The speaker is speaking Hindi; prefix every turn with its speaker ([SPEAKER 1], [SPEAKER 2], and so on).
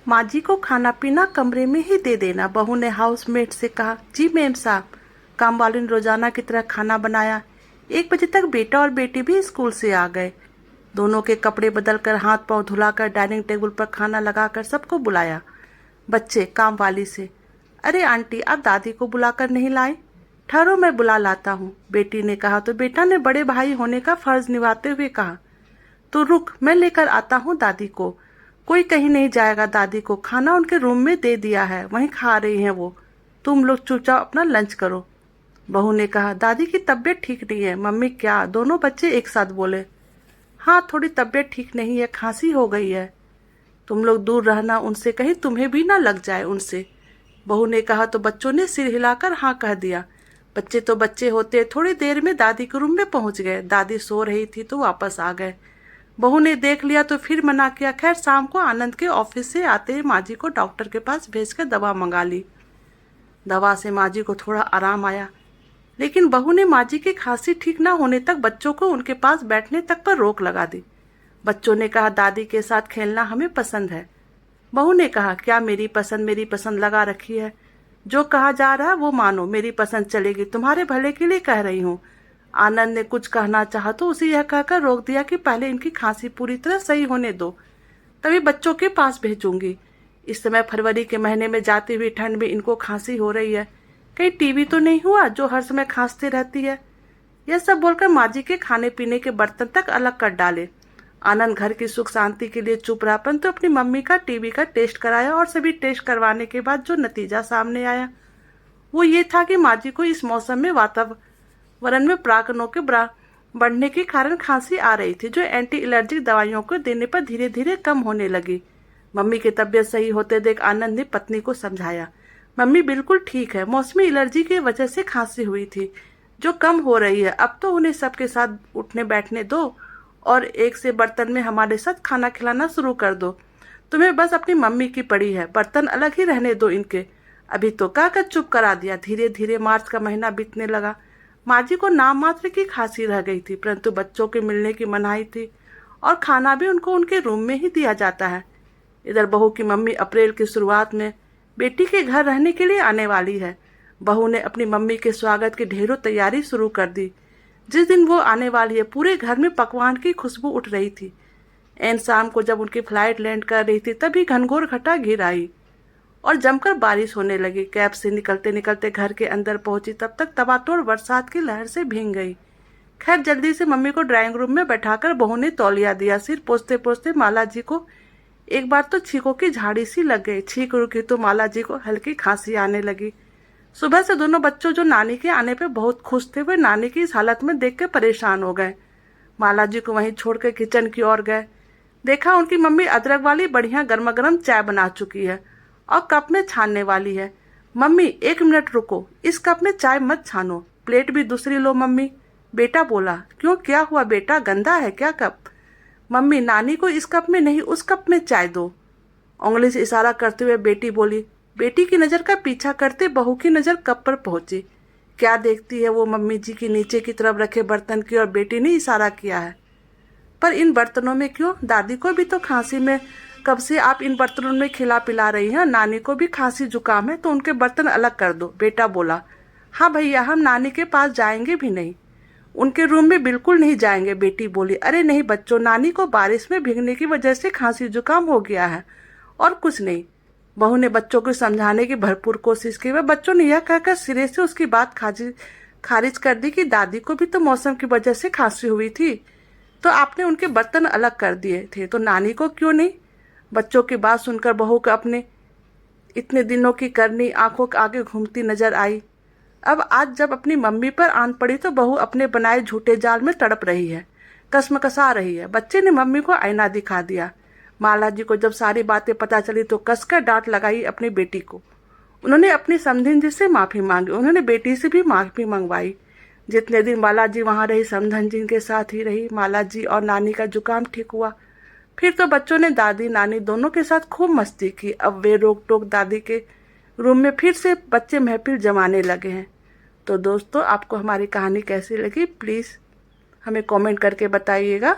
[SPEAKER 1] माँ जी को खाना पीना कमरे में ही दे देना, बहू ने हाउसमेट से कहा। जी मेम साहब। काम वाली ने रोजाना की तरह खाना बनाया। 1 बजे तक बेटा और बेटी भी स्कूल से आ गए। दोनों के कपड़े बदलकर हाथ पांव धुलाकर डाइनिंग टेबल पर खाना लगाकर सबको बुलाया। बच्चे काम वाली से, अरे आंटी आप दादी को बुलाकर नहीं लाए? ठहरो मैं बुला लाता हूँ, बेटी ने कहा। तो बेटा ने बड़े भाई होने का फर्ज निभाते हुए कहा, तो रुक मैं लेकर आता हूँ दादी को। कोई कहीं नहीं जाएगा, दादी को खाना उनके रूम में दे दिया है, वहीं खा रही हैं वो। तुम लोग चुपचाप अपना लंच करो। बहू ने कहा, दादी की तबीयत ठीक नहीं है। मम्मी क्या? दोनों बच्चे एक साथ बोले। हाँ थोड़ी तबीयत ठीक नहीं है, खांसी हो गई है। तुम लोग दूर रहना उनसे, कहीं तुम्हें भी ना लग जाए उनसे, बहू ने कहा। तो बच्चों ने सिर हिलाकर हाँ कह दिया। बच्चे तो बच्चे होते, थोड़ी देर में दादी के रूम में पहुंच गए। दादी सो रही थी तो वापस आ गए। बहू ने देख लिया तो फिर मना किया। खैर शाम को आनंद के ऑफिस से आते ही माँ जी को डॉक्टर के पास भेजकर दवा मंगा ली। दवा से माँ जी को थोड़ा आराम आया, लेकिन बहू ने माँ जी की खांसी ठीक ना होने तक बच्चों को उनके पास बैठने तक पर रोक लगा दी। बच्चों ने कहा, दादी के साथ खेलना हमें पसंद है। बहू ने कहा, क्या मेरी पसंद लगा रखी है? जो कहा जा रहा है वो मानो, मेरी पसंद चलेगी, तुम्हारे भले के लिए कह रही हूँ। आनंद ने कुछ कहना चाहा तो उसे यह कहकर रोक दिया कि पहले इनकी खांसी पूरी तरह सही होने दो, तभी बच्चों के पास भेजूंगी। इस समय फरवरी के महीने में जाती हुई ठंड में इनको खांसी हो रही है, कहीं टीबी तो नहीं हुआ जो हर समय खांसती रहती है? यह सब बोलकर माँ जी के खाने पीने के बर्तन तक अलग कर डाले। आनंद घर की सुख शांति के लिए चुप रहा, परंतु अपनी मम्मी का टीबी का टेस्ट कराया और सभी टेस्ट करवाने के बाद जो नतीजा सामने आया वो ये था कि माँ जी को इस मौसम में वातावरण में परागकणों के बढ़ने के कारण खांसी आ रही थी, जो एंटी एलर्जिक दवाइयों को देने पर धीरे धीरे कम होने लगी। मम्मी की तबीयत सही होते देख आनंद ने पत्नी को समझाया, मम्मी बिल्कुल ठीक है, मौसमी एलर्जी की वजह से खांसी हुई थी जो कम हो रही है। अब तो उन्हें सबके साथ उठने बैठने दो और एक से बर्तन में हमारे साथ खाना खिलाना शुरू कर दो। तुम्हें बस अपनी मम्मी की पड़ी है, बर्तन अलग ही रहने दो इनके। अभी तो कहकर चुप करा दिया। धीरे धीरे मार्च का महीना बीतने लगा। माँ जी को नाम मात्र की खांसी रह गई थी, परंतु बच्चों के मिलने की मनाही थी और खाना भी उनको उनके रूम में ही दिया जाता है। इधर बहू की मम्मी अप्रैल की शुरुआत में बेटी के घर रहने के लिए आने वाली है। बहू ने अपनी मम्मी के स्वागत की ढेरों तैयारी शुरू कर दी। जिस दिन वो आने वाली है पूरे घर में पकवान की खुशबू उठ रही थी। ऐन शाम को जब उनकी फ्लाइट लैंड कर रही थी तभी घनघोर घटा घिर आई और जमकर बारिश होने लगी। कैब से निकलते निकलते घर के अंदर पहुंची तब तक तबातोड़ बरसात की लहर से भीग गई। खैर जल्दी से मम्मी को ड्राइंग रूम में बैठाकर बहू ने तौलिया दिया। सिर पोंछते पोंछते माला जी को एक बार तो छींकों की झाड़ी सी लग गई। छींक रुकी तो माला जी को हल्की खांसी आने लगी। सुबह से दोनों बच्चों जो नानी के आने पे बहुत खुश थे, वे नानी की इस हालत में देख के परेशान हो गए। माला जी को वहीं छोड़कर किचन की ओर गए। देखा उनकी मम्मी अदरक वाली बढ़िया गर्मा गर्म चाय बना चुकी है और कप में छानने वाली है। मम्मी 1 मिनट रुको, इस कप में चाय मत छानो, प्लेट भी दूसरी लो मम्मी। बेटा बोला, क्यों क्या हुआ बेटा, गंदा है क्या कप? मम्मी, नानी को इस कप में नहीं उस कप में चाय दो। उंगली से इशारा करते हुए बेटी बोली। बेटी की नजर का पीछा करते बहू की नजर कप पर पहुंची। क्या देखती है वो मम्मी जी की नीचे की तरफ रखे बर्तन की, और बेटी ने इशारा किया है, पर इन बर्तनों में क्यों? दादी को भी तो खांसी में, कब से आप इन बर्तनों में खिला पिला रही हैं? नानी को भी खांसी जुकाम है तो उनके बर्तन अलग कर दो। बेटा बोला। हाँ भैया, हम नानी के पास जाएंगे भी नहीं, उनके रूम में बिल्कुल नहीं जाएंगे। बेटी बोली, अरे नहीं बच्चों, नानी को बारिश में भीगने की वजह से खांसी जुकाम हो गया है और कुछ नहीं। बहू ने बच्चों को समझाने की भरपूर कोशिश की, वह बच्चों ने यह कहकर सिरे से उसकी बात खारिज कर दी कि दादी को भी तो मौसम की वजह से खांसी हुई थी, तो आपने उनके बर्तन अलग कर दिए थे, तो नानी को क्यों नहीं? बच्चों की बात सुनकर बहू को अपने इतने दिनों की करनी आंखों के आगे घूमती नजर आई। अब आज जब अपनी मम्मी पर आन पड़ी तो बहू अपने बनाए झूठे जाल में तड़प रही है, कसमकसा रही है। बच्चे ने मम्मी को आईना दिखा दिया। माला जी को जब सारी बातें पता चली तो कसकर डांट लगाई अपनी बेटी को। उन्होंने अपनी समधन जी से माफी मांगी, उन्होंने बेटी से भी माफी मंगवाई। जितने दिन माला जी वहां रही समधन जी के साथ ही रही। माला जी और नानी का जुकाम ठीक हुआ, फिर तो बच्चों ने दादी नानी दोनों के साथ खूब मस्ती की। अब वे रोक टोक दादी के रूम में फिर से बच्चे महफिल जमाने लगे हैं। तो दोस्तों, आपको हमारी कहानी कैसी लगी प्लीज़ हमें कमेंट करके बताइएगा।